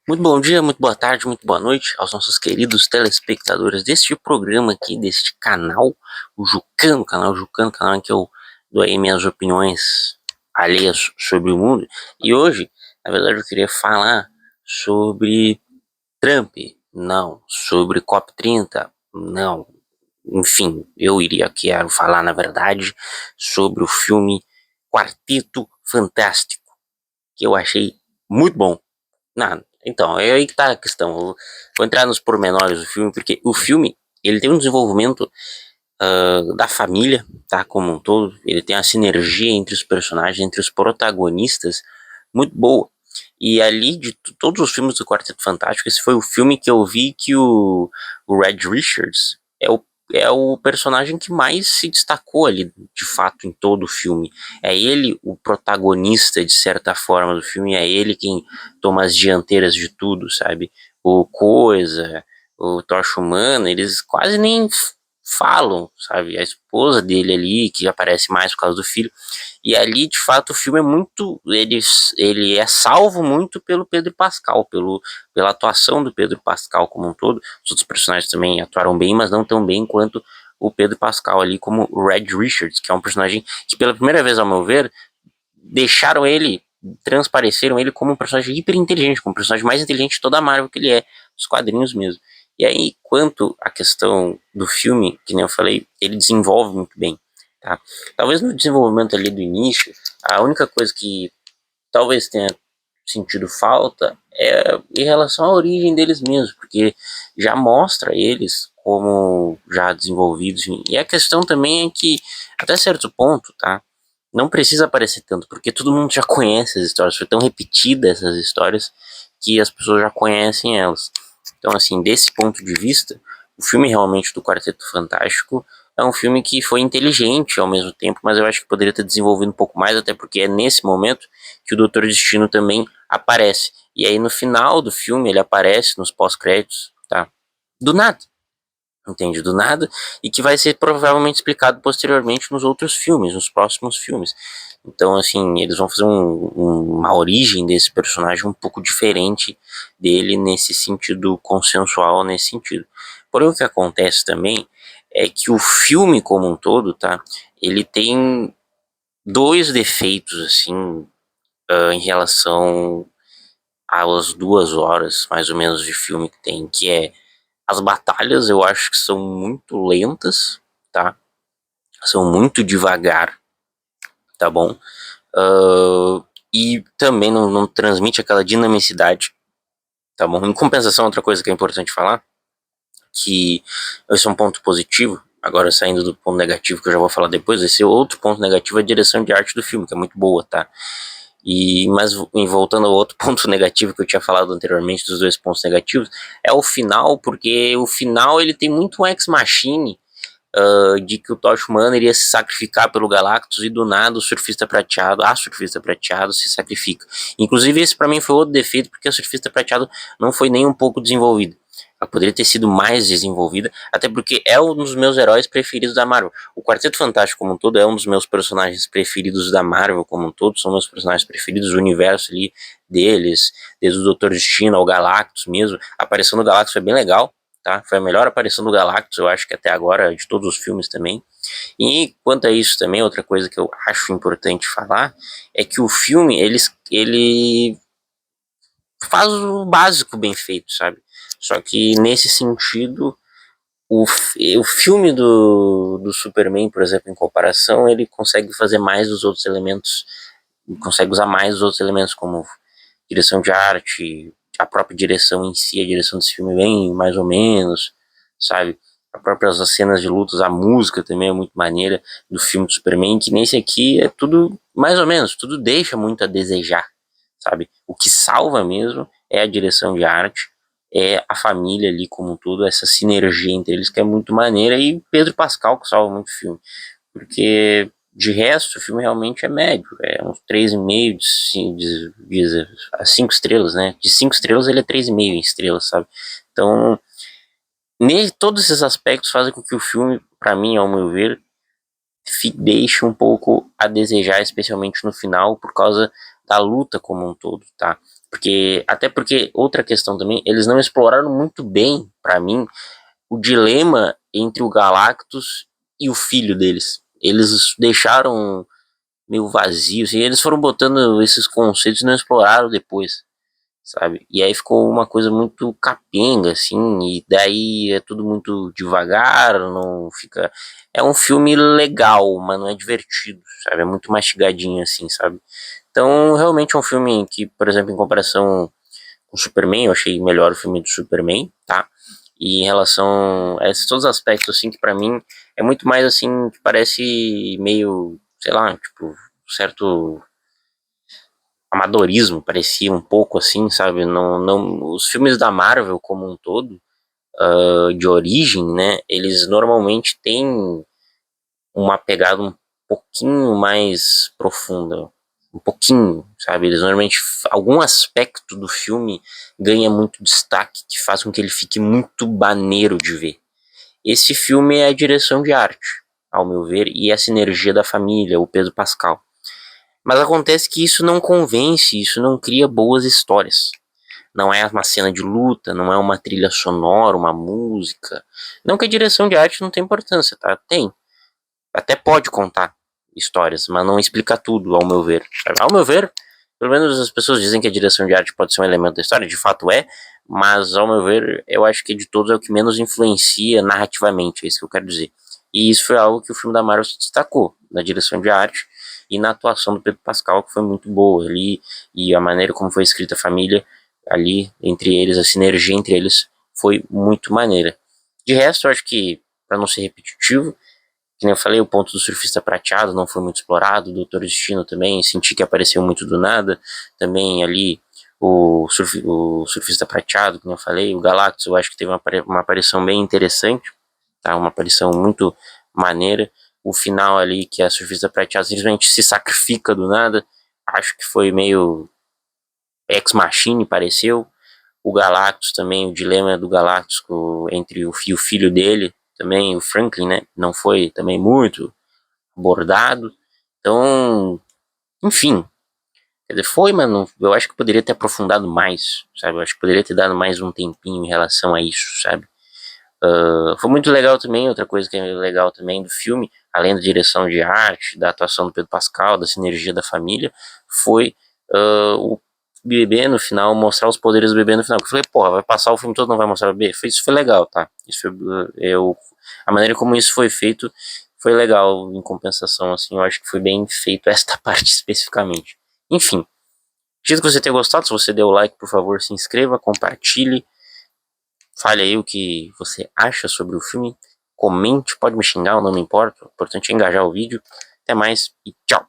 Muito bom dia, muito boa tarde, muito boa noite aos nossos queridos telespectadores deste programa aqui, deste canal, o Jucano, canal em que eu dou aí minhas opiniões alheias sobre o mundo. E hoje, na verdade, eu queria falar sobre Trump, não, sobre COP30, não. Enfim, eu iria quero falar, na verdade, sobre o filme Quarteto Fantástico, que eu achei muito bom. Não, então, é aí que tá a questão. Eu vou entrar nos pormenores do filme, porque o filme, ele tem um desenvolvimento da família, tá, como um todo. Ele tem a sinergia entre os personagens, entre os protagonistas, muito boa. E ali, de todos os filmes do Quarteto Fantástico, esse foi o filme que eu vi que o Red Richards é o personagem que mais se destacou ali, de fato, em todo o filme. É ele o protagonista, de certa forma, do filme, é ele quem toma as dianteiras de tudo, sabe? O Coisa, o Tocha Humana, eles quase nem falam, sabe? A esposa dele ali, que aparece mais por causa do filho. E ali, de fato, o filme é muito. Ele é salvo muito pelo Pedro Pascal, pela atuação do Pedro Pascal como um todo. Os outros personagens também atuaram bem, mas não tão bem quanto o Pedro Pascal ali, como o Red Richards, que é um personagem que, pela primeira vez, ao meu ver, deixaram ele, transpareceram ele como um personagem hiper inteligente, como um personagem mais inteligente de toda a Marvel que ele é, dos quadrinhos mesmo. E aí, quanto à questão do filme, que nem eu falei, ele desenvolve muito bem, tá? Talvez no desenvolvimento ali do início, a única coisa que talvez tenha sentido falta é em relação à origem deles mesmos, porque já mostra eles como já desenvolvidos. E a questão também é que, até certo ponto, tá? Não precisa aparecer tanto, porque todo mundo já conhece as histórias, foi tão repetida essas histórias que as pessoas já conhecem elas. Então, assim, desse ponto de vista, o filme realmente do Quarteto Fantástico é um filme que foi inteligente ao mesmo tempo, mas eu acho que poderia ter desenvolvido um pouco mais, até porque é nesse momento que o Doutor Destino também aparece. E aí no final do filme ele aparece nos pós-créditos, tá? Do nada, entende? Do nada, e que vai ser provavelmente explicado posteriormente nos outros filmes, nos próximos filmes. Então, assim, eles vão fazer uma origem desse personagem um pouco diferente dele nesse sentido consensual, nesse sentido. Porém, o que acontece também é que o filme como um todo, tá? Ele tem dois defeitos, assim, em relação às 2 horas, mais ou menos, de filme que tem, que é as batalhas eu acho que são muito lentas, tá? São muito devagar, tá bom? E também não transmite aquela dinamicidade, tá bom? Em compensação, outra coisa que é importante falar, que esse é um ponto positivo, agora saindo do ponto negativo que eu já vou falar depois, esse outro ponto negativo é a direção de arte do filme, que é muito boa, tá? Mas voltando ao outro ponto negativo que eu tinha falado anteriormente, dos dois pontos negativos, é o final, porque o final ele tem muito um ex-machine de que o Tocha Humana iria se sacrificar pelo Galactus e do nada o surfista prateado se sacrifica. Inclusive esse para mim foi outro defeito, porque a surfista prateado não foi nem um pouco desenvolvida. Ela poderia ter sido mais desenvolvida, até porque é um dos meus heróis preferidos da Marvel. O Quarteto Fantástico como um todo é um dos meus personagens preferidos da Marvel como um todo, são meus personagens preferidos do universo ali deles, desde o Doutor Destino ao Galactus mesmo. A aparição do Galactus foi bem legal, tá? Foi a melhor aparição do Galactus, eu acho que até agora, de todos os filmes também. E quanto a isso também, outra coisa que eu acho importante falar é que o filme, ele faz o básico bem feito, sabe? Só que nesse sentido, o filme do Superman, por exemplo, em comparação, ele consegue fazer mais os outros elementos, consegue usar mais os outros elementos, como direção de arte, a própria direção em si, a direção desse filme é bem mais ou menos, sabe? As próprias cenas de lutas, a música também é muito maneira do filme do Superman, que nesse aqui é tudo mais ou menos, tudo deixa muito a desejar, sabe? O que salva mesmo é a direção de arte, é a família ali como um todo, essa sinergia entre eles que é muito maneira, e Pedro Pascal que salva muito o filme, porque de resto o filme realmente é médio, é uns 3,5 de 5 estrelas, né? De 5 estrelas ele é 3,5 em estrelas, sabe? Então, todos esses aspectos fazem com que o filme, para mim, ao meu ver, deixe um pouco a desejar, especialmente no final, por causa da luta como um todo, tá? Até porque, outra questão também, eles não exploraram muito bem, pra mim, o dilema entre o Galactus e o filho deles. Eles deixaram meio vazio, assim, eles foram botando esses conceitos e não exploraram depois, sabe? E aí ficou uma coisa muito capenga, assim, e daí é tudo muito devagar, não fica... É um filme legal, mas não é divertido, sabe? É muito mastigadinho, assim, sabe? Então, realmente é um filme que, por exemplo, em comparação com Superman, eu achei melhor o filme do Superman, tá? E em relação a esses todos os aspectos, assim, que pra mim é muito mais, assim, que parece meio, sei lá, tipo, certo amadorismo, parecia um pouco assim, sabe? Os filmes da Marvel como um todo, de origem, né? Eles normalmente têm uma pegada um pouquinho mais profunda, um pouquinho, sabe? Eles normalmente algum aspecto do filme ganha muito destaque, que faz com que ele fique muito maneiro de ver. Esse filme é a direção de arte, ao meu ver, e a sinergia da família, o Pedro Pascal. Mas acontece que isso não convence, isso não cria boas histórias. Não é uma cena de luta, não é uma trilha sonora, uma música. Não que a direção de arte não tenha importância, tá? Tem. Até pode contar histórias, mas não explica tudo, ao meu ver. Ao meu ver, pelo menos as pessoas dizem que a direção de arte pode ser um elemento da história, de fato é, mas ao meu ver, eu acho que de todos é o que menos influencia narrativamente, é isso que eu quero dizer. E isso foi algo que o filme da Marvel se destacou, na direção de arte e na atuação do Pedro Pascal, que foi muito boa ali, e a maneira como foi escrita a família ali, entre eles, a sinergia entre eles, foi muito maneira. De resto, eu acho que, para não ser repetitivo, que nem eu falei, o ponto do surfista prateado não foi muito explorado, o Doutor Destino também, senti que apareceu muito do nada, também ali o surfista prateado, que nem eu falei, o Galactus, eu acho que teve uma aparição bem interessante, tá? Uma aparição muito maneira, o final ali, que a surfista prateada simplesmente se sacrifica do nada, acho que foi meio ex-machine, pareceu, o Galactus também, o dilema do Galactus entre o filho dele, também o Franklin, né, não foi também muito abordado. Então, enfim, quer dizer, foi, mano, eu acho que poderia ter aprofundado mais, sabe? Eu acho que poderia ter dado mais um tempinho em relação a isso, sabe? Foi muito legal também, outra coisa que é legal também do filme, além da direção de arte, da atuação do Pedro Pascal, da sinergia da família, foi o bebê no final, mostrar os poderes do bebê no final. Eu falei, porra, vai passar o filme todo, não vai mostrar o bebê? Isso foi legal, tá? Isso foi, a maneira como isso foi feito foi legal, em compensação, assim, eu acho que foi bem feito esta parte especificamente. Enfim, acredito que você tenha gostado, se você deu o like, por favor, se inscreva, compartilhe, fale aí o que você acha sobre o filme, comente, pode me xingar, eu não me importo, o importante é engajar o vídeo. Até mais e tchau!